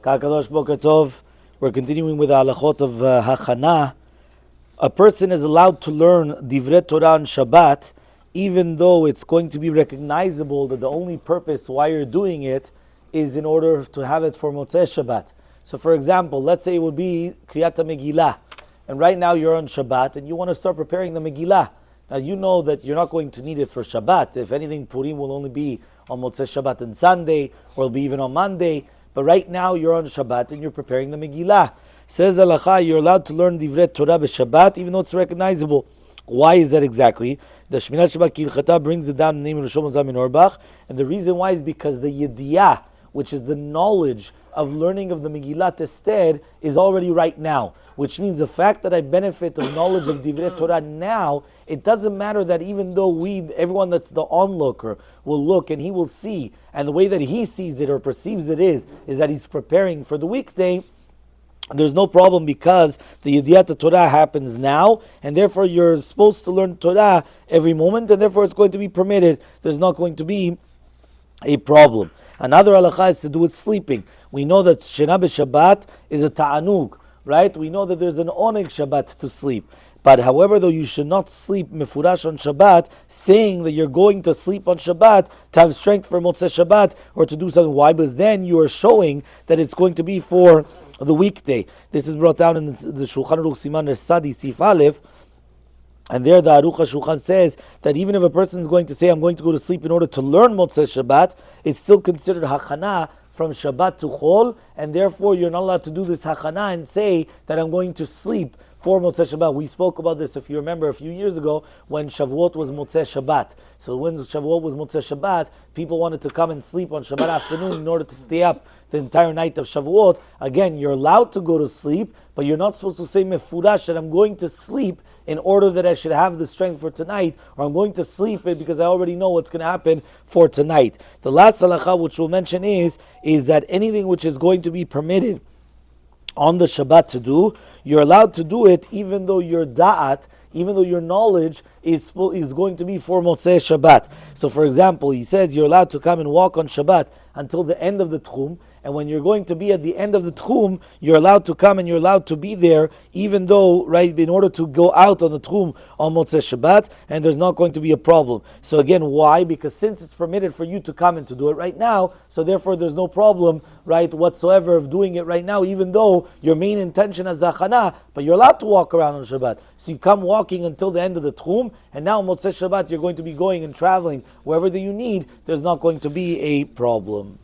Kakadosh Boker Tov. We're continuing with the halachot of HAchana. A person is allowed to learn Divrei Torah on Shabbat, even though it's going to be recognizable that the only purpose why you're doing it is in order to have it for Motsae Shabbat. So for example, let's say it would be Kriyat Megillah, and right now you're on Shabbat and you want to start preparing the Megillah. Now you know that you're not going to need it for Shabbat. If anything, Purim will only be on Motsae Shabbat and Sunday, or it'll be even on Monday. But right now you're on Shabbat and you're preparing the Megillah. Says Halacha, you're allowed to learn Divrei Torah b'Shabbat, even though it's recognizable. Why is that exactly? The Shminat Shabbat Kilchata brings it down in the name of Rosh Hashanah Orbach, and the reason why is because the Yediyah, which is the knowledge of learning of the Megillat Esther, is already right now. Which means the fact that I benefit of knowledge of Divrei Torah now, it doesn't matter that even though everyone that's the onlooker will look and he will see, and the way that he sees it or perceives it is that he's preparing for the weekday, there's no problem because the Yediyat Torah happens now, and therefore you're supposed to learn Torah every moment, and therefore it's going to be permitted. There's not going to be a problem. Another halacha has to do with sleeping. We know that Shena b'Shabbat is a ta'anug, right? We know that there's an oneg Shabbat to sleep. But however, though, you should not sleep mefurash on Shabbat, saying that you're going to sleep on Shabbat to have strength for Motsae Shabbat or to do something. Why? Because then you are showing that it's going to be for the weekday. This is brought down in the Shulchan Aruch Siman Sadi Sif Aleph. And there the Aruch HaShulchan says that even if a person is going to say, I'm going to go to sleep in order to learn Motsae Shabbat, it's still considered HAchana from Shabbat to Chol, and therefore you're not allowed to do this HAchana and say that I'm going to sleep for Motsae Shabbat. We spoke about this, if you remember, a few years ago when Shavuot was Motsae Shabbat. So when Shavuot was Motsae Shabbat, people wanted to come and sleep on Shabbat afternoon in order to stay up the entire night of Shavuot. Again, you're allowed to go to sleep, but you're not supposed to say mefurash that I'm going to sleep in order that I should have the strength for tonight, or I'm going to sleep because I already know what's going to happen for tonight. The last halacha which we'll mention is that anything which is going to be permitted on the Shabbat to do, you're allowed to do it even though your da'at, even though your knowledge is going to be for Motsae Shabbat. So for example, he says you're allowed to come and walk on Shabbat until the end of the Tchum, and when you're going to be at the end of the Tchum, you're allowed to come and you're allowed to be there, even though, right, in order to go out on the Tchum on Motsae Shabbat, and there's not going to be a problem. So again, why? Because since it's permitted for you to come and to do it right now, so therefore there's no problem, right, whatsoever of doing it right now, even though your main intention is HAchana, but you're allowed to walk around on Shabbat. So you come walking until the end of the Tchum, and now Motsae Shabbat you're going to be going and traveling wherever that you need, there's not going to be a problem.